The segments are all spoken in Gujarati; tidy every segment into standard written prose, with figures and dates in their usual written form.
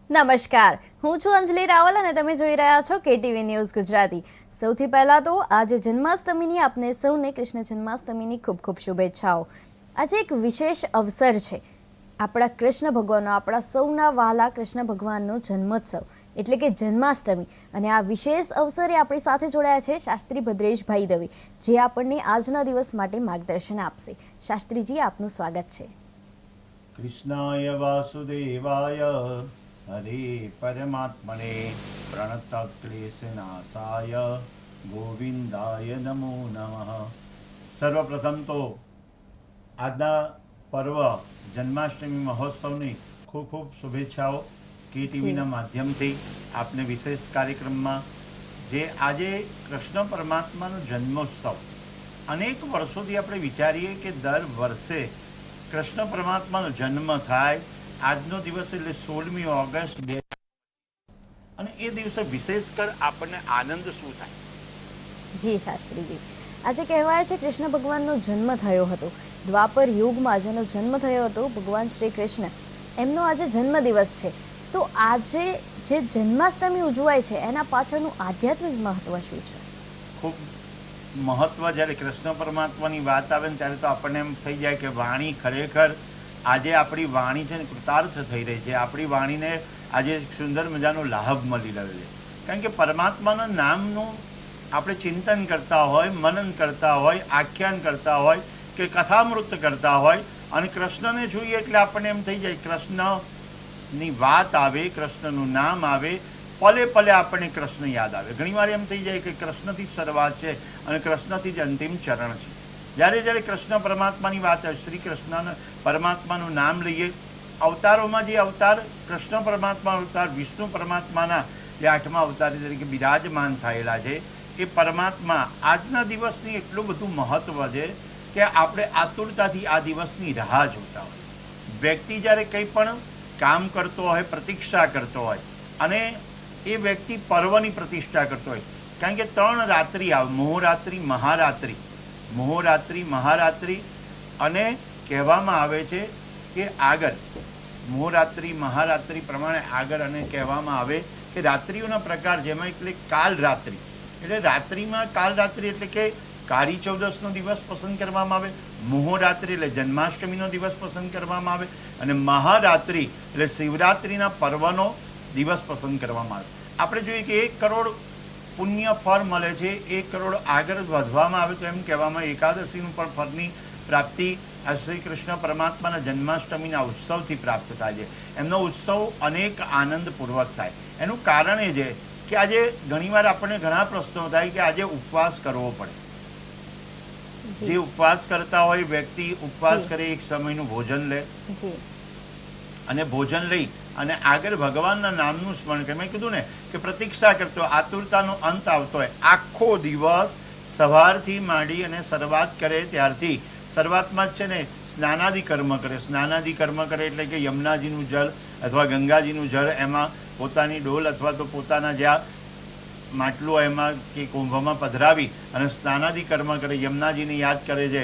નમસ્કાર, હું છું અંજલિ રાવલ અને તમે જોઈ રહ્યા છો કેટીવી ન્યૂઝ ગુજરાતી। સૌથી પહેલા તો આજે જન્માષ્ટમીની આપને સૌને કૃષ્ણ જન્માષ્ટમીની ખૂબ ખૂબ શુભેચ્છાઓ। આજે એક વિશેષ અવસર છે, આપણા કૃષ્ણ ભગવાનનો, આપણા સૌના વહાલા કૃષ્ણ ભગવાનનો જન્મોત્સવ એટલે કે જન્માષ્ટમી। અને આ વિશેષ અવસરે આપણી સાથે જોડાયા છે શાસ્ત્રી ભદ્રેશભાઈ દવે, જે આપણને આજના દિવસ માટે માર્ગદર્શન આપશે। શાસ્ત્રીજી, આપનું સ્વાગત છે। કૃષ્ણાય વાસુદેવાય હરે પરમાત્મને પ્રણતક્લેશનાશાય ગોવિંદાય નમો નમઃ। સર્વપ્રથમ તો આજના પર્વ જન્માષ્ટમી મહોત્સવની ખૂબ ખૂબ શુભેચ્છાઓ। કેટીવીના માધ્યમથી આપને વિશેષ કાર્યક્રમમાં જે આજે કૃષ્ણ પરમાત્માનો જન્મોત્સવ, અનેક વર્ષોથી આપણે વિચારીએ કે દર વર્ષે કૃષ્ણ પરમાત્માનો જન્મ થાય, આજનો દિવસ એટલે 16મી ઓગસ્ટ 2000, અને એ દિવસે વિશેષ કર આપણને આનંદ શું થાય? જી શાસ્ત્રીજી, આજે કહેવાય છે કૃષ્ણ ભગવાનનો જન્મ થયો હતો, દ્વાપર યુગમાં જેનો જન્મ થયો હતો ભગવાન શ્રી કૃષ્ણ, એમનો આજે જન્મ દિવસ છે। તો આજે જે જન્માષ્ટમી ઉજવાય છે એના પાછળનું આધ્યાત્મિક મહત્વ શું છે? ખૂબ મહત્વ જ્યારે કૃષ્ણ પરમાત્માની વાત આવે ને ત્યારે તો આપણને એમ થઈ જાય કે વાણી ખરેખર આજે આપણી વાણી છે ને કૃતાર્થ થઈ રહી છે। આપણી વાણીને આજે સુંદર મજાનો લાભ મળી રહ્યો છે, કારણ કે પરમાત્માના નામનું આપણે ચિંતન કરતા હોય, મનન કરતા હોય, આખ્યાન કરતા હોય કે કથામૃત કરતા હોય, અને કૃષ્ણને જોઈએ એટલે આપણને એમ થઈ જાય કૃષ્ણની વાત આવે, કૃષ્ણનું નામ આવે, પલે પલે આપણને કૃષ્ણ યાદ આવે। ઘણીવાર એમ થઈ જાય કે કૃષ્ણથી જ શરૂઆત છે અને કૃષ્ણથી જ અંતિમ ચરણ છે। જ્યારે જ્યારે કૃષ્ણ પરમાત્માની વાત આવે, શ્રી કૃષ્ણ પરમાત્માનું નામ લઈએ, અવતારોમાં જે અવતાર કૃષ્ણ પરમાત્મા અવતાર વિષ્ણુ પરમાત્માના જે 8મા અવતાર તરીકે બિરાજમાન થયેલા છે, એ પરમાત્મા આજના દિવસની એટલું બધું મહત્ત્વ છે કે આપણે આતુરતાથી આ દિવસની રાહ જોતા હોય। વ્યક્તિ જ્યારે કંઈ પણ કામ કરતો હોય, પ્રતીક્ષા કરતો હોય, અને એ વ્યક્તિ પર્વની પ્રતિષ્ઠા કરતો હોય, કારણ કે 3 રાત્રિ આવે, મોહરાત્રિ, મહારાત્રિ, મોહરાત્રિ, મહારાત્રિ, અને કહેવામાં આવે છે કે આગળ મોહરાત્રિ મહારાત્રિ પ્રમાણે આગળ અને કહેવામાં આવે કે રાત્રિઓના પ્રકાર, જેમાં એટલે કાલરાત્રિ, એટલે રાત્રિમાં કાલરાત્રિ એટલે કે કાળી ચૌદસનો દિવસ પસંદ કરવામાં આવે, મોહરાત્રિ એટલે જન્માષ્ટમીનો દિવસ પસંદ કરવામાં આવે, અને મહારાત્રિ એટલે શિવરાત્રિના પર્વનો દિવસ પસંદ કરવામાં આવે। આપણે જોઈએ કે 1 કરોડ પુણ્ય ફળ મળે છે, 1 કરોડ આગળ વધવામાં આવે તો એમ કહેવામાં એકાદશીનું પણ ફળની પ્રાપ્તિ આ શ્રી કૃષ્ણ પરમાત્માના જન્માષ્ટમીના ઉત્સવથી પ્રાપ્ત થાય છે। એમનો ઉત્સવ અનેક આનંદપૂર્વક થાય। એનું કારણ એ છે કે આજે ઘણીવાર આપણને ઘણા પ્રશ્નો થાય કે આજે ઉપવાસ કરવો પડે। જે ઉપવાસ કરતા હોય વ્યક્તિ ઉપવાસ કરે, એક સમયનું ભોજન લે, અને ભોજન લઈ અને આગળ ભગવાનના નામનું સ્મરણ કરે। મેં કીધું ને કે પ્રતીક્ષા કરતો, આતુરતાનો અંત આવતો હોય, આખો દિવસ સવારથી માંડી અને શરૂઆત કરે ત્યારથી શરૂઆતમાં જ છે ને સ્નાનાદિ કર્મ કરે। સ્નાનાદિ કર્મ કરે એટલે કે યમુનાજીનું જળ અથવા ગંગાજીનું જળ એમાં પોતાની ડોલ અથવા તો પોતાના જ્યાં માટલું એમાં કે કુંભમાં પધરાવી અને સ્નાનાદિ કર્મ કરે, યમુનાજીને યાદ કરે છે,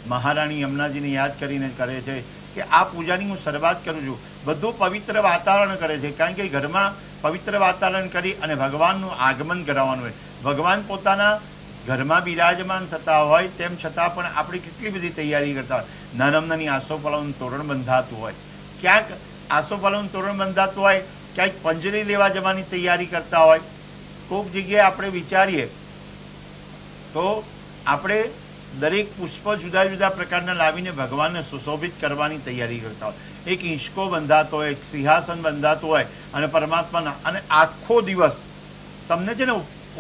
મહારાણી યમુનાજીને યાદ કરીને કરે છે કે આ પૂજાની હું શરૂઆત કરું છું। બધું પવિત્ર વાતાવરણ કરે છે, કારણ કે ઘરમાં પવિત્ર વાતાવરણ કરી અને ભગવાનનું આગમન કરાવવાનું હોય। ભગવાન પોતાના ઘરમાં બિરાજમાન થતા હોય તેમ છતાં પણ આપણે કેટલી બધી તૈયારી કરતા હોય। નાનામનાની આસોપાલવનું તોરણ બંધાતું હોય, ક્યાંક આસોપાલવનું તોરણ બંધાતું હોય, ક્યાંક પંજરી લેવા જવાની તૈયારી કરતા હોય। કોઈક જગ્યાએ આપણે વિચારીએ તો આપણે દરેક પુષ્પ જુદા જુદા પ્રકારના લાવીને ભગવાનને સુશોભિત કરવાની તૈયારી કરતા હોય। એક હિંચકો બંધાતો હોય, એક સિંહાસન બંધાતું હોય, અને પરમાત્માના, અને આખો દિવસ તમને છે ને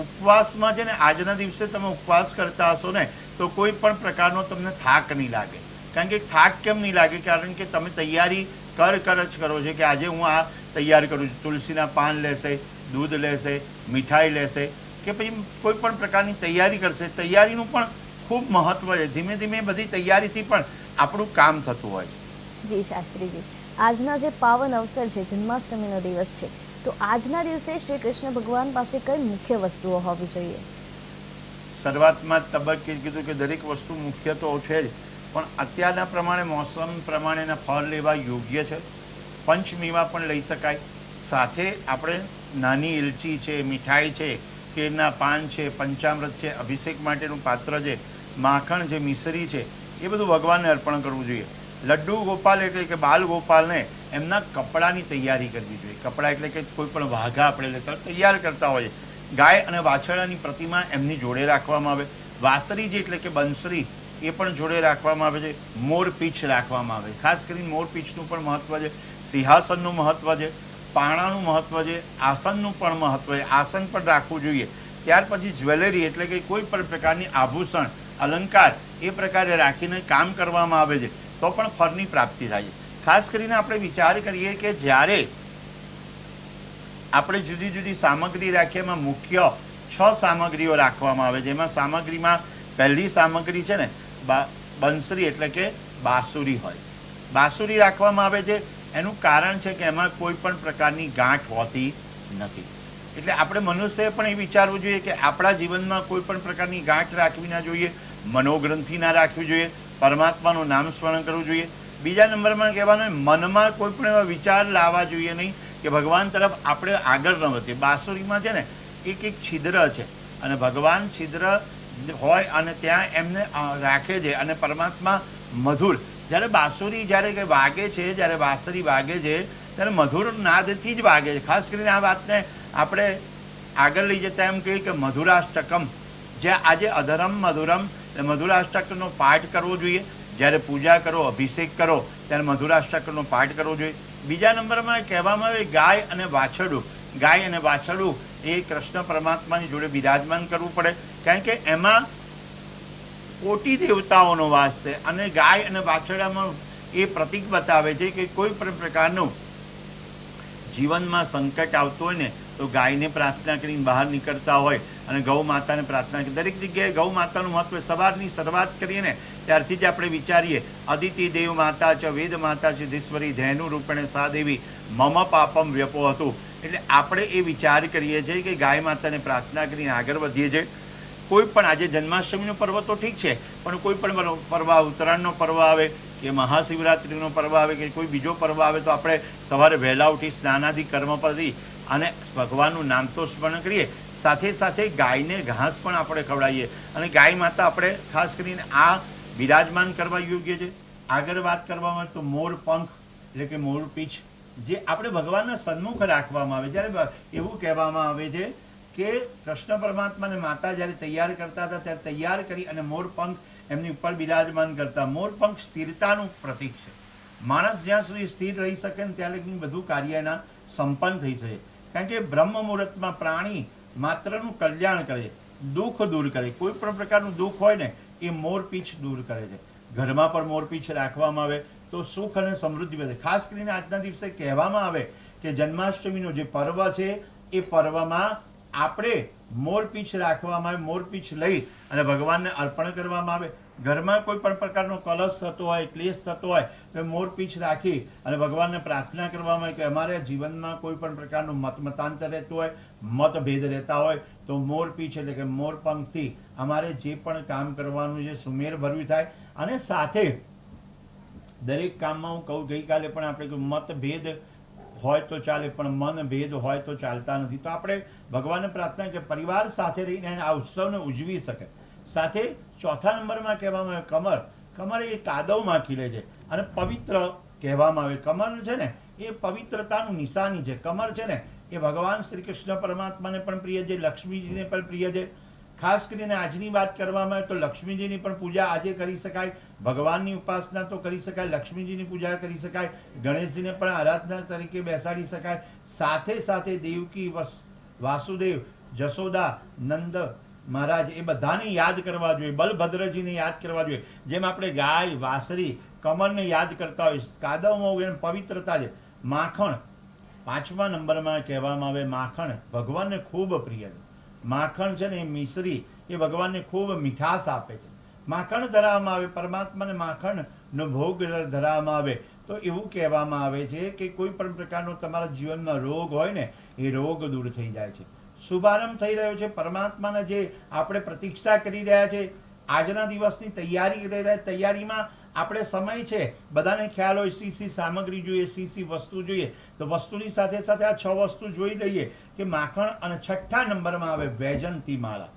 ઉપવાસમાં છે ને આજના દિવસે તમે ઉપવાસ કરતા હશો ને તો કોઈ પણ પ્રકારનો તમને થાક નહીં લાગે। કારણ કે થાક કેમ નહીં લાગે? કારણ કે તમે તૈયારી કર જ કરો છો કે આજે હું આ તૈયાર કરું છું। તુલસીના પાન લેશે, દૂધ લેશે, મીઠાઈ લેશે, કે પછી કોઈ પણ પ્રકારની તૈયારી કરશે। તૈયારીનું પણ ખૂબ મહત્વ છે। ધીમે ધીમે બધી તૈયારીથી પણ આપણું કામ થતું હોય છે। જી શાસ્ત્રીજી, આજના જે પાવન અવસર છે, જન્માષ્ટમીનો દિવસ છે, તો આજના દિવસે શ્રી કૃષ્ણ ભગવાન પાસે કઈ મુખ્ય વસ્તુઓ હોવી જોઈએ? શરૂઆતમાં તબક્કે કીધું કે દરેક વસ્તુ મુખ્ય તો છે જ, પણ અત્યારના પ્રમાણે મોસમ પ્રમાણેના ફળ લેવા યોગ્ય છે। પંચમેવા પણ લઈ શકાય, સાથે આપણે નાની ઇલચી છે, મીઠાઈ છે, કેળના પાન છે, પંચામૃત છે, અભિષેક માટેનું પાત્ર છે, માખણ છે, મિશ્રી છે, એ બધું ભગવાનને અર્પણ કરવું જોઈએ. લડ્ડુ ગોપાલ એટલે કે બાલ ગોપાલને એમના કપડાની તૈયારી કરવી જોઈએ. કપડાં એટલે કે કોઈ પણ વાઘા આપણે લેતા તૈયાર કરતા હોઈએ. ગાય અને વાછરડાની પ્રતિમા એમની જોડે રાખવામાં આવે. વાંસળી એટલે કે બંસરી એ પણ જોડે રાખવામાં આવે છે. મોર પીંછ રાખવામાં આવે. ખાસ કરીને મોર પીંછનું પણ મહત્વ છે. સિંહાસનનું મહત્વ છે. પાણાનું મહત્વ છે. આસનનું પણ મહત્વ છે. આસન પણ રાખવું જોઈએ. ત્યાર પછી જ્વેલરી એટલે કે કોઈ પણ પ્રકારની આભૂષણ અલંકાર એ પ્રકારે રાખીને કામ કરવામાં આવે છે તો પણ ફળની પ્રાપ્તિ થાય છે. ખાસ કરીને આપણે વિચાર કરીએ કે જ્યારે આપણે જુદી જુદી સામગ્રી રાખીએ એમાં મુખ્ય 6 સામગ્રીઓ રાખવામાં આવે છે. એમાં સામગ્રીમાં પહેલી સામગ્રી છે ને બંસરી એટલે કે બાંસુરી હોય. બાંસુરી રાખવામાં આવે છે. એનું કારણ છે કે એમાં કોઈ પણ પ્રકારની ગાંઠ હોતી નથી. એટલે આપણે મનુષ્યએ પણ એ વિચારવું જોઈએ કે આપણા જીવનમાં કોઈ પણ પ્રકારની ગાંઠ રાખવી ના જોઈએ, મનોગ્રંથિ ના રાખવી જોઈએ, પરમાત્માનું નામ સ્મરણ કરવું જોઈએ. બીજા નંબરમાં કહેવાનું મનમાં કોઈ પણ એવા વિચાર લાવવા જોઈએ નહીં કે ભગવાન તરફ આપણે આગળ ન વધીએ. બાંસુરીમાં છે ને એક છિદ્ર છે અને ભગવાન છિદ્ર હોય અને ત્યાં એમને રાખે છે અને પરમાત્મા મધુર જ્યારે બાંસુરી જ્યારે વાગે છે, જ્યારે બાંસરી વાગે છે ત્યારે મધુર નાદથી જ વાગે છે. ખાસ કરીને આ વાતને આપણે આગળ લઈ જતા એમ કહીએ કે મધુરાષ્ટકમ, જે આજે અધરમ મધુરમ એટલે મધુરાષ્ટકનો પાઠ કરવો જોઈએ. જ્યારે પૂજા કરો, અભિષેક કરો ત્યારે મધુરાષ્ટકનો પાઠ કરવો જોઈએ. બીજા નંબરમાં કહેવામાં આવે ગાય અને વાછરડું. ગાય અને વાછરડું એ કૃષ્ણ પરમાત્માની જોડે બિરાજમાન કરવું પડે, કારણ કે એમાં કોટી દેવતાઓનો વાસ છે અને ગાય અને વાછરડામાં એ પ્રતીક બતાવે છે કે કોઈ પણ પ્રકારનું જીવનમાં સંકટ આવતું હોય ને તો ગાયને પ્રાર્થના કરીને બહાર નીકળતા હોય અને ગૌ માતાને પ્રાર્થના કરી. દરેક જગ્યાએ ગૌ માતાનું મહત્વ. સવારની શરૂઆત કરીએ ને ત્યારથી જ આપણે વિચારીએ અદિતિ દેવ માતા છે, વેદ માતા છે, ધીશ્વરી ધેનુ રૂપણે સા દેવી મમ પાપમ વ્યપો હતું. એટલે આપણે એ વિચાર કરીએ છીએ કે ગાય માતાને પ્રાર્થના કરીને આગળ વધીએ છીએ. કોઈ પણ આજે જન્માષ્ટમીનો પર્વ તો ઠીક છે, પણ કોઈ પણ પર્વ, ઉત્તરાયણનો પર્વ આવે કે મહાશિવરાત્રિનો પર્વ આવે કે કોઈ બીજો પર્વ આવે તો આપણે સવારે વહેલા ઉઠી સ્નાનાદિ કર્મ કરી અને ભગવાનનું નામ તો સ્મરણ કરીએ. સાથે સાથે ગાયને ઘાસ પણ આપણે ખવડાવીએ અને ગાય માતા આપણે ખાસ કરીને આ બિરાજમાન કરવા યોગ્ય છે. આગળ વાત કરવામાં આવે તો મોર પંખ એટલે કે મોર પીંછ જે આપણે ભગવાનના સન્મુખ રાખવામાં આવે. જ્યારે એવું કહેવામાં આવે છે કે કૃષ્ણ પરમાત્માને માતા જ્યારે તૈયાર કરતા હતા ત્યારે તૈયાર કરી અને મોર પંખ એમની ઉપર બિરાજમાન કરતા. મોર પંખ સ્થિરતાનું પ્રતીક છે. માણસ જ્યાં સુધી સ્થિર રહી શકે ને ત્યાં લગી બધું કાર્ય એના સંપન્ન થઈ શકે. કારણ કે બ્રહ્મ મુહૂર્તમાં પ્રાણી માત્રનું કલ્યાણ કરે, દુઃખ દૂર કરે. કોઈ પણ પ્રકારનું દુઃખ હોય ને એ મોરપીંછ દૂર કરે છે. ઘરમાં પણ મોરપીંછ રાખવામાં આવે તો સુખ અને સમૃદ્ધિ વધે. ખાસ કરીને આજના દિવસે કહેવામાં આવે કે જન્માષ્ટમીનો જે પર્વ છે એ પર્વમાં આપણે મોરપીંછ રાખવામાં આવે. મોરપીંછ લઈ અને ભગવાનને અર્પણ કરવામાં આવે. ઘરમાં કોઈ પણ પ્રકારનો કલશ થતો હોય, ક્લેશ થતો હોય તો મોરપીંછ રાખી અને ભગવાનને પ્રાર્થના કરવામાં આવે કે અમારે જીવનમાં કોઈ પણ પ્રકારનું મતાંતર રહેતું હોય, મતભેદ રહેતા હોય તો મોરપીંછ એટલે કે મોરપંખથી અમારે જે પણ કામ કરવાનું છે સુમેર ભરવી થાય. અને સાથે દરેક કામમાં હું કહું, ગઈકાલે પણ આપણે કહ્યું મતભેદ હોય તો ચાલે પણ મનભેદ હોય તો ચાલતા નથી. તો આપણે ભગવાનને પ્રાર્થના કે પરિવાર સાથે રહીને આ ઉત્સવને ઉજવી શકે. સાથે ચોથા નંબરમાં કહેવામાં આવે કમર. કમર એ કાદવમાં ખીલે છે અને પવિત્ર કહેવામાં આવે. કમર છે ને એ પવિત્રતાનું નિશાની છે. કમર છે ને એ ભગવાન શ્રી કૃષ્ણ પરમાત્માને પણ પ્રિય છે, લક્ષ્મીજીને પણ પ્રિય છે. ખાસ કરીને આજની વાત કરવામાં આવે તો લક્ષ્મીજીની પણ પૂજા આજે કરી શકાય. ભગવાનની ઉપાસના તો કરી શકાય, લક્ષ્મીજીની પૂજા કરી શકાય, ગણેશજીને પણ આરાધના તરીકે બેસાડી શકાય. સાથે સાથે દેવકી, વાસુદેવ, જશોદા, નંદ મહારાજ એ બધાને યાદ કરવા જોઈએ. બલભદ્રજીને યાદ કરવા જોઈએ. જેમ આપણે ગાય, વાંસળી, કમરને યાદ કરતા હોય, કાદવમાં પવિત્રતા છે. માખણ પાંચમા નંબરમાં કહેવામાં આવે. માખણ ભગવાનને ખૂબ પ્રિય છે. માખણ છે ને એ મિશ્રી એ ભગવાનને ખૂબ મીઠાશ આપે છે. માખણ ધરાવવામાં આવે, પરમાત્માને માખણનો ભોગ ધરાવવામાં આવે તો એવું કહેવામાં આવે છે કે કોઈ પણ પ્રકારનો તમારા જીવનમાં રોગ હોય ને એ રોગ દૂર થઈ જાય છે. શુભારંભ થઈ રહ્યો છે. પરમાત્માના જે આપણે પ્રતીક્ષા કરી રહ્યા છે, આજના દિવસની તૈયારીમાં આપણે સમય છે બધાને ખ્યાલ હોય સી સામગ્રી જોઈએ, સી વસ્તુ જોઈએ, તો વસ્તુની સાથે સાથે આ 6 વસ્તુ જોઈ લઈએ કે માખણ. અને 6ઠા નંબરમાં આવે વૈજંતી માળા,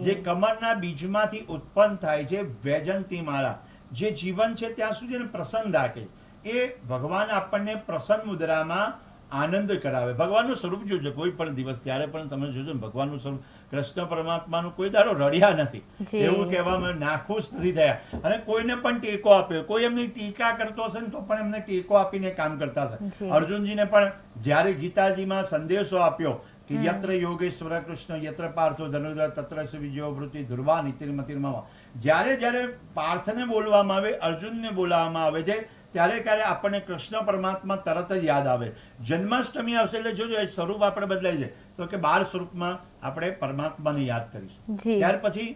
જે કમળના બીજમાંથી ઉત્પન્ન થાય છે. વૈજંતી માળા જે જીવન છે ત્યાં સુધી એને પ્રસન્ન રાખે. એ ભગવાન આપણને પ્રસન્ન મુદ્રામાં આનંદ કરાવે. ભગવાનનું સ્વરૂપ જોજો કોઈ પણ દિવસ, ત્યારે પણ તમે જોજો ને ભગવાનનું સ્વરૂપ. કૃષ્ણ પરમાત્માનું કોઈ દાડો રડ્યા નથી, એવું કહેવામાં નાખુશ નથી થયા, અને કોઈને પણ ટેકો આપ્યો. કોઈ એમની ટીકા કરતો હશે ને તો પણ એમને ટેકો આપીને કામ કરતા હશે. અર્જુનજીને પણ જ્યારે ગીતાજીમાં સંદેશો આપ્યો કે યત્ર યોગેશ્વર કૃષ્ણ યત્ર પાર્થો ધનુર્ધર તત્ર વિજયો વૃત્તિ ધ્રુવા નીતિર્મતિર્મમ. જ્યારે જ્યારે પાર્થને બોલવામાં આવે, અર્જુનને બોલાવવામાં આવે છે, ત્યારે ક્યારે આપણને કૃષ્ણ પરમાત્મા તરત જ યાદ આવે. જન્માષ્ટમી આવશે એટલે જોજો એ સ્વરૂપ આપણે બદલાઈ જાય, તો કે 12 સ્વરૂપમાં આપણે પરમાત્માને યાદ કરીશું. ત્યાર પછી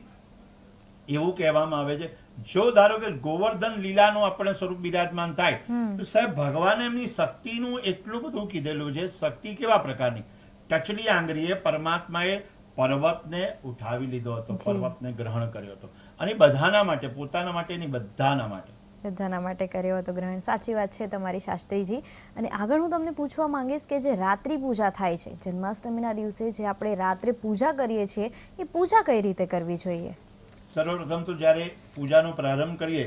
એવું કહેવામાં આવે છે, જો ધારો કે ગોવર્ધન લીલાનું આપણે સ્વરૂપ બિરાજમાન થાય તો સાહેબ ભગવાને એમની શક્તિનું એટલું બધું કીધેલું છે. શક્તિ કેવા પ્રકારની? ટચલી આંગળીએ પરમાત્માએ પર્વતને ઉઠાવી લીધો હતો, પર્વતને ગ્રહણ કર્યો હતો, અને બધાના માટે, પોતાના માટે નહીં, બધાના માટે, બધાના માટે કર્યો હતો ગ્રહણ. સાચી વાત છે તમારી શાસ્ત્રીજી. અને આગળ હું તમને પૂછવા માંગીશ કે જે રાત્રિ પૂજા થાય છે જન્માષ્ટમીના દિવસે, જે આપણે રાત્રે પૂજા કરીએ છીએ, એ પૂજા કઈ રીતે કરવી જોઈએ? સર્વપ્રથમ તો જ્યારે પૂજાનો પ્રારંભ કરીએ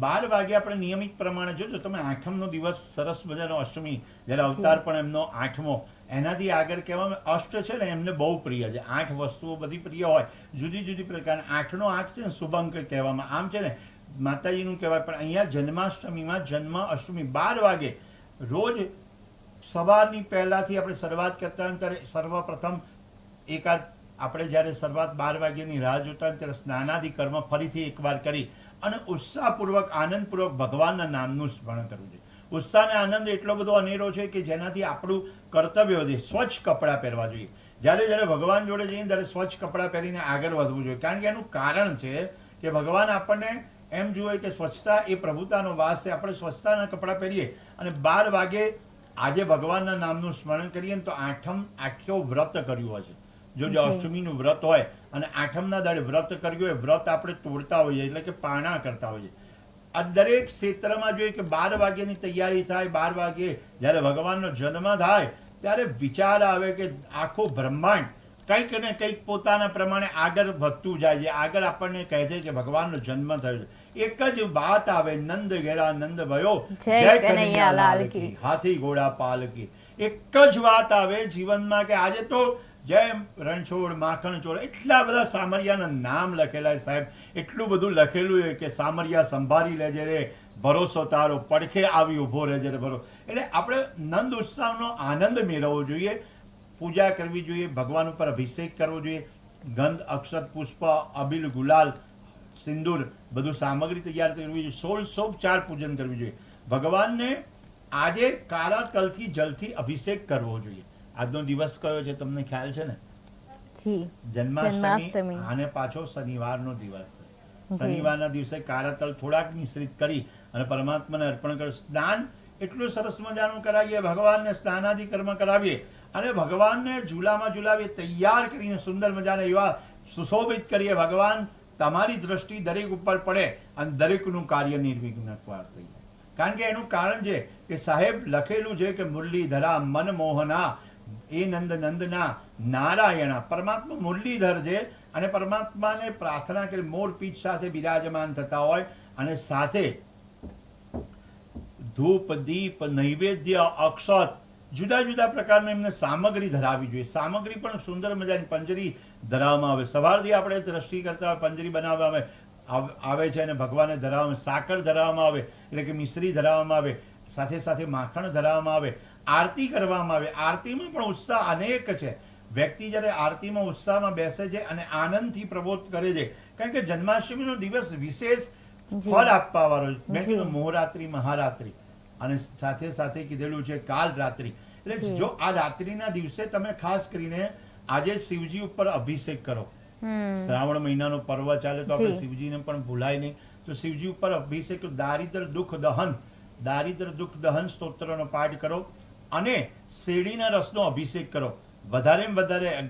12 વાગે આપણે નિયમિત પ્રમાણે જોજો. તમે 8મનો દિવસ સરસ મજાનો અષ્ટમી, જ્યારે અવતાર પણ એમનો 8મો, એનાથી આગળ કહેવામાં અષ્ટ છે ને એમને બહુ પ્રિય છે. 8 વસ્તુઓ બધી પ્રિય હોય, જુદી જુદી પ્રકારની. 8નો 8 છે ને શુભ અંક કહેવામાં, આમ છે ને માતાજીનું કહેવાય. પણ અહીંયા જન્માષ્ટમીમાં જન્મ અષ્ટમી 12 વાગે રોજ સવારની પહેલાથી આપણે શરૂઆત કરતા હોય ત્યારે સર્વપ્રથમ એકાદ આપણે જ્યારે શરૂઆત 12 વાગ્યાની રાહ જોતા હોય ત્યારે સ્નાનાદિ કર્મ ફરીથી એકવાર કરી અને ઉત્સાહપૂર્વક આનંદપૂર્વક ભગવાનના નામનું સ્મરણ કરવું જોઈએ. ઉત્સાહ અને આનંદ એટલો બધો અનેરો છે કે જેનાથી આપણું કર્તવ્ય વધે. સ્વચ્છ કપડાં પહેરવા જોઈએ. જ્યારે જ્યારે ભગવાન જોડે જઈએ ત્યારે સ્વચ્છ કપડાં પહેરીને આગળ વધવું જોઈએ. કારણ કે એનું કારણ છે કે ભગવાન આપણને એમ જુએ કે સ્વચ્છતા એ પ્રભુતાનો વાસ છે. આપણે સ્વચ્છતાના કપડાં પહેરીએ અને 12 વાગે આજે ભગવાનના નામનું સ્મરણ કરીએ ને તો આખો વ્રત કર્યું હોય છે. જો અષ્ટમીનું વ્રત હોય અને 8મના દાડે વ્રત કર્યું હોય, વ્રત આપણે તોડતા હોઈએ, એટલે કે પારણા કરતા હોઈએ. આ દરેક ક્ષેત્રમાં જોઈએ કે 12 વાગ્યાની તૈયારી થાય. 12 વાગે જ્યારે ભગવાનનો જન્મ થાય ત્યારે વિચાર આવે કે આખું બ્રહ્માંડ કંઈક ને કંઈક પોતાના પ્રમાણે આગળ વધતું જાય છે. આગળ આપણને કહે છે કે ભગવાનનો જન્મ થયો છે. એક જ વાત આવે, નંદ ઘેરા નંદ ભયો, જય કનૈયા લાલ કી, હાથી ઘોડા પાલકી. એક જ વાત આવે જીવનમાં કે આજે તો જય રણછોડ માખણ ચોર. એટલા બધા સામરિયાના નામ લખેલા સાહેબ, એટલું બધું લખેલું છે કે સામરિયા સંભાળી લેજે રે, ભરોસો તારો પડખે આવી ઊભો રહેજે રે ભરો. એટલે આપણે નંદ ઉત્સવનો આનંદ મેળવવો જોઈએ. પૂજા કરવી જોઈએ, ભગવાન ઉપર અભિષેક કરવો જોઈએ, ગંધ અક્ષત પુષ્પ અબીલ ગુલાલ સિંદૂર બધું સામગ્રી તૈયાર કરવી જોઈએ. 16 પૂજન કરવી જોઈએ. ભગવાનને આજે કાળા તલથી જલથી અભિષેક કરવો જોઈએ. આજનો દિવસ કયો છે તમને ખ્યાલ છે ને? જન્માષ્ટમી. આને પાછો શનિવારનો દિવસ છે. શનિવારના દિવસે કાળા તલ થોડાક મિશ્રિત કરી અને પરમાત્માને અર્પણ કરો. સ્નાન એટલું સરસ મજાનું કરાવીએ, ભગવાનને સ્નાનાદિ કર્મ કરાવીએ અને ભગવાનને ઝૂલામાં ઝૂલાવીએ, તૈયાર કરીને સુંદર મજાના એવા સુશોભિત કરીએ. ભગવાન તમારી દ્રષ્ટિ દરેક ઉપર પડે અને દરેકનું કાર્ય નિર્વિઘ્ન થઈ જાય. કારણ કે એનું કારણ છે કે સાહેબ લખેલું છે કે મુરલીધરા મનમોહના એ નંદના નારાયણા. પરમાત્મા મુરલીધર છે અને પરમાત્માને પ્રાર્થના કરી મોર પીઠ સાથે બિરાજમાન થતા હોય અને સાથે ધૂપ દીપ નૈવેદ્ય અક્ષત જુદા જુદા પ્રકારની એમને સામગ્રી ધરાવવી જોઈએ. સામગ્રી પણ સુંદર મજાની પંજરી ધરાવવામાં આવે. સવારથી આપણે દ્રષ્ટિ કરતા હોય પંજરી બનાવવામાં આવે છે અને ભગવાનને ધરાવવામાં સાકર ધરાવવામાં આવે, એટલે કે મિશ્રી ધરાવવામાં આવે, સાથે સાથે માખણ ધરાવવામાં આવે, આરતી કરવામાં આવે. આરતીમાં પણ ઉત્સાહ અનેક છે. વ્યક્તિ જ્યારે આરતીમાં ઉત્સાહમાં બેસે છે અને આનંદથી પ્રબોધ કરે છે, કારણ કે જન્માષ્ટમીનો દિવસ વિશેષ ફળ આપવા વાળો છે. મોહરાત્રી મહારાત્રી અને સાથે સાથે કીધેલું છે કાલ રાત્રિ. એટલે જો આ રાત્રિના દિવસે તમે ખાસ કરીને આજે શિવજી ઉપર અભિષેક કરો. શ્રાવણ મહિનાનો પર્વ ચાલે તો આપણે શિવજીને પણ ભૂલાય નહીં. તો શિવજી ઉપર અભિષેક, દારિદ્ર દુઃખ દહન સ્તોત્રનો પાઠ કરો અને શેરડીના રસનો અભિષેક કરો. વધારે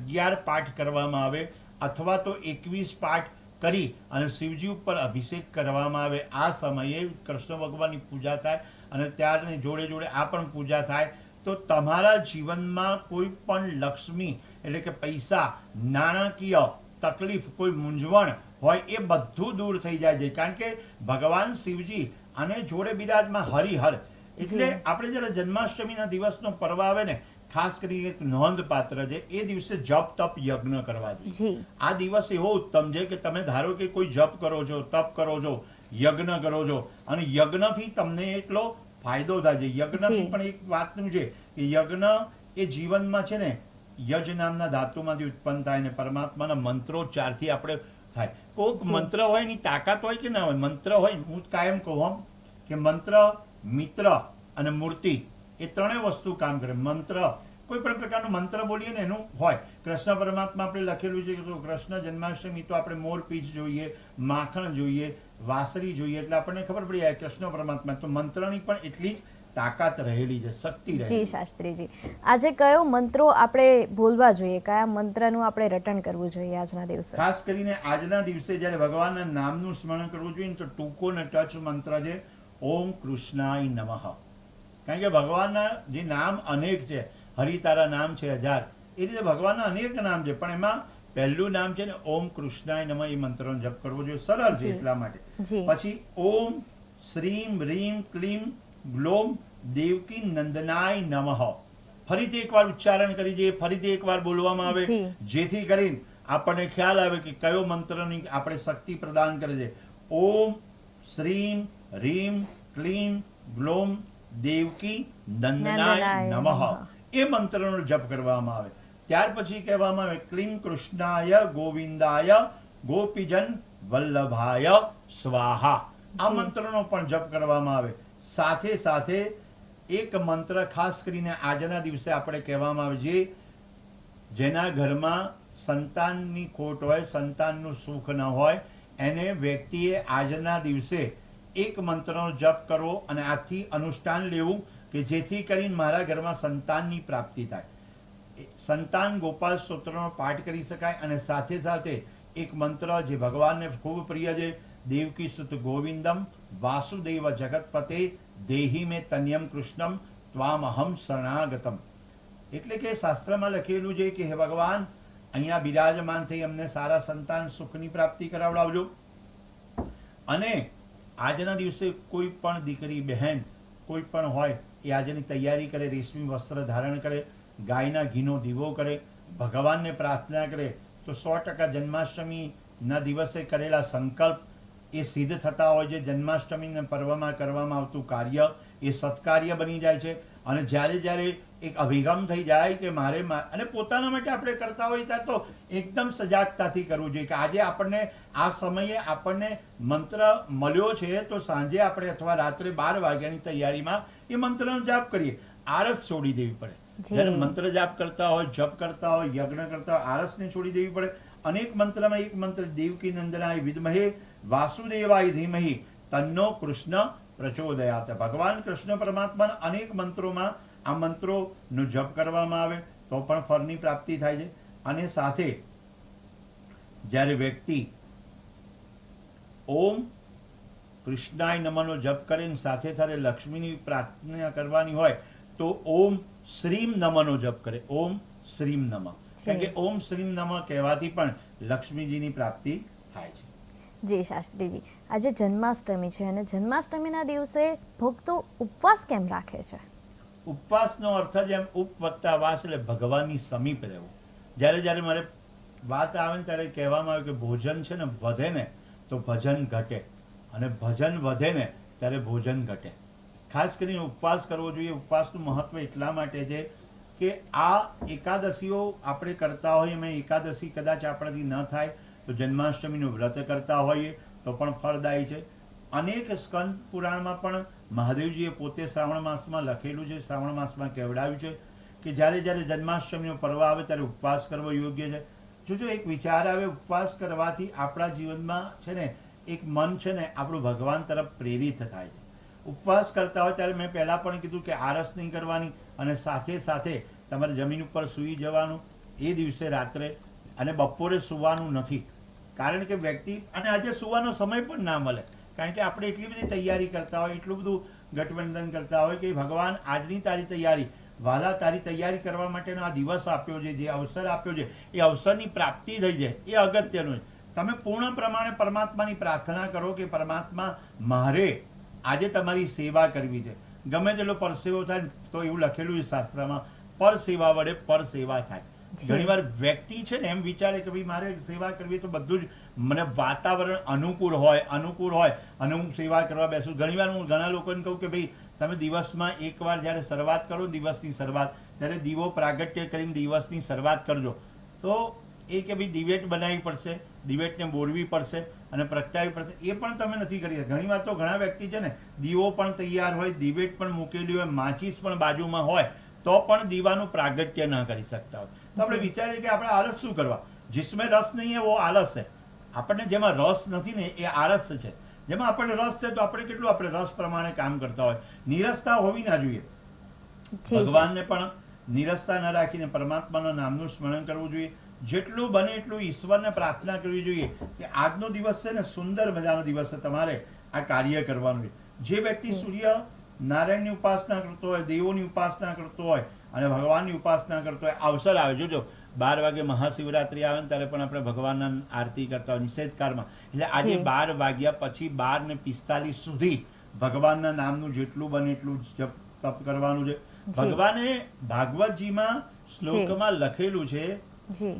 11 પાઠ કરવામાં આવે અથવા તો 21 પાઠ કરી અને શિવજી ઉપર અભિષેક કરવામાં આવે. આ સમયે કૃષ્ણ ભગવાનની પૂજા થાય અને ત્યારની જોડે જોડે આ પણ પૂજા થાય તો તમારા જીવનમાં કોઈ પણ લક્ષ્મી એટલે કે પૈસા, નાણાકીય તકલીફ, કોઈ મૂંઝવણ હોય એ બધું દૂર થઈ જાય છે. કારણ કે ભગવાન શિવજી અને જોડે બિરાજમાં હરિહર. એટલે આપણે જ્યારે જન્માષ્ટમીના દિવસનો પર્વ આવે ને, ખાસ કરીને એક નોંધપાત્ર છે, એ દિવસે જપ તપ યજ્ઞ કરવા જોઈએ. આ દિવસ એવો ઉત્તમ છે કે તમે ધારો કે કોઈ જપ કરો છો, તપ કરો છો, યજ્ઞ કરો છો અને યજ્ઞથી તમને એટલો ફાયદો થાય છે. યજ્ઞથી પણ એક વાતનું છે કે યજ્ઞ એ જીવનમાં છે ને યજ નામના ધાતુમાંથી ઉત્પન્ન થાય ને પરમાત્માના મંત્રોચ્ચારથી આપણે થાય. કોઈક મંત્ર હોય એની તાકાત હોય કે ના હોય, મંત્ર હોય, હું કાયમ કહું કે મંત્ર, મિત્ર અને મૂર્તિ એ ત્રણેય વસ્તુ કામ કરે. મંત્ર, કોઈ પણ પ્રકારનું મંત્ર બોલીએ ને એનું હોય. કૃષ્ણ પરમાત્મા આપણે લખેલું છે કે તો કૃષ્ણ જન્માષ્ટમી તો આપણે મોર પીંછ જોઈએ, માખણ જોઈએ, વાંસળી જોઈએ, એટલે આપણને ખબર પડી જાય કૃષ્ણ પરમાત્મા. તો મંત્રની પણ એટલી જ તાકાત રહેલી છે, શક્તિ રહેલી. જી શાસ્ત્રીજી, આજે કયો મંત્રો આપણે બોલવા જોઈએ, કયા મંત્રનું આપણે રટણ કરવું જોઈએ આજના દિવસે? ખાસ કરીને આજના દિવસે જ્યારે ભગવાનના નામનું સ્મરણ કરવું જોઈએ તો ટૂંકો ને ટચ મંત્ર છે ઓમ કૃષ્ણાય નમઃ. કારણ કે ભગવાનના જે નામ અનેક છે, હરિ તારા નામ છે 1000, એ રીતે ભગવાનના અનેક નામ છે, પણ એમાં પહેલું નામ છે ને ઓમ કૃષ્ણાય નમઃ, એ મંત્રનો જપ કરવો જોઈએ. સરળ છે એટલા માટે. પછી ઓમ શ્રીમ રીમ ક્લીમ ગ્લોમ દેવકી નંદનાય નમઃ. ફરીથી એકવાર ઉચ્ચારણ કરી જોઈએ, ફરીથી એકવાર બોલવામાં આવે, જેથી કરીને આપણને ખ્યાલ આવે કે કયો મંત્રની આપણે શક્તિ પ્રદાન કરે છે. ઓમ શ્રીમ રીમ ક્લીમ ગ્લોમ દેવકી નંદનાય નમઃ, એ મંત્રનો જપ કરવામાં આવે. ત્યાર પછી કહેવામાં આવે ક્લીમ કૃષ્ણાય ગોવિંદાય ગોપીજન વલ્લભાય સ્વાહા. આ મંત્રનો પણ જપ કરવામાં આવે. સાથે સાથે એક મંત્ર ખાસ કરીને આજના દિવસે આપણે કહેવામાં આવે છે, જેના ઘરમાં સંતાનની ખોટ હોય, સંતાનનું સુખ ન હોય, એને વ્યક્તિએ આજના દિવસે એક મંત્રનો જપ કરવો અને આથી અનુષ્ઠાન લેવું કે જેથી કરીને મારા ઘરમાં સંતાનની પ્રાપ્તિ થાય. સંતાન ગોપાલ સ્તોત્રનો પાઠ કરી શકાય અને સાથે સાથે એક મંત્ર જે ભગવાનને ખૂબ પ્રિય છે, દેવકી સુત ગોવિંદમ વાસુદેવ જગતપતે દેહી મે તન્યમ કૃષ્ણમ ત્વામહમ શરણાગતમ. એટલે કે શાસ્ત્રમાં લખેલું છે કે હે ભગવાન, અહીંયા બિરાજમાન થઈ અમને સારા સંતાન સુખની પ્રાપ્તિ કરાવડાવજો. અને આજના દિવસે કોઈ પણ દીકરી બહેન કોઈ પણ હોય એ આજની તૈયારી કરે, રેશમી વસ્ત્ર ધારણ કરે, ગાયના ઘીનો દીવો કરે, ભગવાનને પ્રાર્થના કરે તો 100% જન્માષ્ટમીના દિવસે કરેલા સંકલ્પ એ સિદ્ધ થતા હોય છે. જન્માષ્ટમીના પર્વમાં કરવામાં આવતું કાર્ય એ સત્કાર્ય બની જાય છે. અને જ્યારે જ્યારે એક અભિગમ થઈ જાય કે મારે અને પોતાના માટે આપણે કરતા હોઈએ ત્યારે તો એકદમ સજાગતાથી કરવું જોઈએ કે આજે આપણને આ સમયે આપણને મંત્ર મળ્યો છે તો સાંજે આપણે અથવા રાત્રે 12 વાગ્યાની તૈયારીમાં એ મંત્રનો જાપ કરીએ. આળસ છોડી દેવી પડે. જ્યારે મંત્ર જાપ કરતા હોય, જપ કરતા હોય, યજ્ઞ કરતા હોય, આળસને છોડી દેવી પડે. અનેક મંત્રમાં એક મંત્ર દેવકી નંદનાય વિદ્મહે વાસુદેવાય ધીમહિ તન્નો કૃષ્ણ પ્રચોદયાત. ભગવાન કૃષ્ણ પરમાત્માના અનેક મંત્રોમાં આ મંત્રોનો જપ કરવામાં આવે તો પણ ફળની પ્રાપ્તિ થાય છે. અને સાથે જ્યારે વ્યક્તિ ઓમ કૃષ્ણાય નમઃનો જપ કરીને સાથે સાથે લક્ષ્મીની પ્રાર્થના કરવાની હોય તો ઓમ શ્રીમ નમઃનો જપ કરે. ઓમ શ્રીમ નમઃ, કારણ કે ઓમ શ્રીમ નમઃ કહેવાથી પણ લક્ષ્મીજીની પ્રાપ્તિ થાય છે. જી શાસ્ત્રીજી, આજે જન્માષ્ટમી છે અને જન્માષ્ટમીના દિવસે ભક્તો ઉપવાસ કેમ રાખે છે? ઉપવાસનો અર્થ જ એમ ઉપ વત્તા વાસ એટલે ભગવાનની સમીપ રહેવું. જ્યારે જ્યારે મારે વાત આવે ને ત્યારે કહેવામાં આવે કે ભોજન છે ને વધે ને તો ભજન ઘટે અને ભજન વધે ને ત્યારે ભોજન ઘટે. ખાસ કરીને ઉપવાસ કરવો જોઈએ. ઉપવાસનું મહત્વ એટલા માટે છે કે આ એકાદશીઓ આપણે કરતા હોઈએ, એમાં એકાદશી કદાચ આપણાથી ન થાય તો જન્માષ્ટમીનું વ્રત કરતા હોઈએ તો પણ ફળદાયી છે. અનેક સ્કંદ પુરાણમાં પણ મહાદેવજીએ પોતે શ્રાવણ માસમાં લખેલું છે, શ્રાવણ માસમાં કહેવડાવ્યું છે કે જ્યારે જ્યારે જન્માષ્ટમીનો પર્વ આવે ત્યારે ઉપવાસ કરવો યોગ્ય છે. જો એક વિચાર આવે, ઉપવાસ કરવાથી આપણા જીવનમાં છે ને એક મન છે ને આપણું ભગવાન તરફ પ્રેરિત થાય છે. ઉપવાસ કરતા હોય ત્યારે મેં પહેલાં પણ કીધું કે આળસ નહીં કરવાની અને સાથે સાથે તમારે જમીન ઉપર સૂઈ જવાનું એ દિવસે રાત્રે, અને બપોરે સૂવાનું નથી. કારણ કે વ્યક્તિ અને આજે સુવાનો સમય પણ ના મળે, કારણ કે આપણે એટલી બધી તૈયારી કરતા હોય, એટલું બધું ગઠબંધન કરતા હોય કે ભગવાન આજની તારી તૈયારી, વાલા તારી તૈયારી કરવા માટેનો આ દિવસ આપ્યો છે, જે અવસર આપ્યો છે, એ અવસરની પ્રાપ્તિ થઈ જાય એ અગત્યનું છે. તમે પૂર્ણ પ્રમાણે પરમાત્માની પ્રાર્થના કરો કે પરમાત્મા મારે આજે તમારી સેવા કરવી છે. ગમે તેટલો પરસેવો થાય તો એવું લખેલું છે શાસ્ત્રમાં, પર સેવા વડે પર સેવા થાય. ઘણીવાર વ્યક્તિ છે ને એમ વિચારે કે ભાઈ મારે સેવા કરવી તો બધું જ મને વાતાવરણ અનુકૂળ હોય અને હું સેવા કરવા બેસું. ઘણીવાર હું ઘણા લોકોને કહું કે ભાઈ તમે દિવસમાં એકવાર જ્યારે શરૂઆત કરો દિવસની શરૂઆત, ત્યારે દીવો પ્રાગટ્ય કરીને દિવસની શરૂઆત કરજો. તો એ કે ભાઈ દિવેટ બનાવવી પડશે, દિવેટને બોળવી પડશે અને પ્રગટાવવી પડશે, એ પણ તમે નથી કરી શકતા. ઘણીવાર તો ઘણા વ્યક્તિ છે ને દીવો પણ તૈયાર હોય, દિવેટ પણ મૂકેલી હોય, માચીસ પણ બાજુમાં હોય, તો પણ દીવાનું પ્રાગટ્ય ન કરી શકતા હોય. તો આપણે વિચારીએ કે આપણે આળસ શું કરવા? जिसमें रस नहीं है वो आलस है. આપણને જેમાં રસ નથી ને એ આળસ છે. જેમાં આપણને રસ છે તો આપણે કેટલું આપણે રસ પ્રમાણે કામ કરતા હોય. નીરસતા હોવી ના જોઈએ. ભગવાનને પણ નીરસતા ન રાખીને પરમાત્માના નામનું સ્મરણ કરવું જોઈએ. જેટલું બને એટલું ઈશ્વરને પ્રાર્થના કરવી જોઈએ કે આજનો દિવસ છે ને સુંદર મજાનો દિવસ છે, તમારે આ કાર્ય કરવાનું છે. જે વ્યક્તિ સૂર્ય નારાયણની ઉપાસના કરતો હોય, દેવોની ઉપાસના કરતો હોય અને ભગવાનની ઉપાસના કરતો હોય, અવસર આવે, જોજો 12 વાગે મહાશિવરાત્રી આવે ને ત્યારે પણ આપણે ભગવાનના આરતી કરતા હોય નિષેધકારમાં. એટલે આજે 12 વાગ્યા પછી 12:45 સુધી ભગવાનના નામનું જેટલું બને એટલું જપ તપ કરવાનું છે. ભગવાને ભાગવતજીમાં શ્લોકમાં લખેલું છે,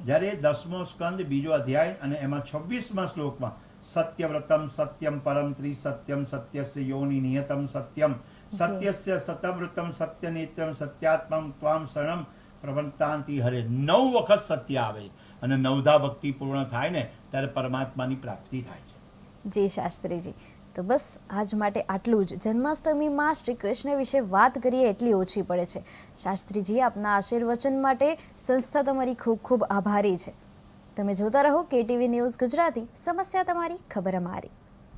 જ્યારે 10મો સ્કંદ 2જો અધ્યાય અને એમાં 26મા શ્લોકમાં સત્યવ્રતમ સત્યમ પરમ ત્રિસત્યમ સત્યસ્ય યોનિ નિયતમ સત્યમ સત્યસ્ય સતવ્રતમ સત્યનેત્રમ સત્યાત્મમ ત્વામ શરણમ પ્રવંતાંતિ હરે 9 વખત સત્ય આવે અને 9ધા ભક્તિ પૂર્ણ થાય ને ત્યારે પરમાત્માની પ્રાપ્તિ થાય છે. જી શાસ્ત્રીજી, તો બસ આજ માટે આટલું જ. જન્માષ્ટમીમાં શ્રી કૃષ્ણ વિશે વાત કરીએ એટલી ઓછી પડે છે. શાસ્ત્રીજી, આપના આશીર્વચન માટે સંસ્થા તમારી ખૂબ ખૂબ આભારી છે. તમે જોતા રહો KTV ન્યૂઝ ગુજરાતી, સમસ્યા તમારી, ખબર અમારી.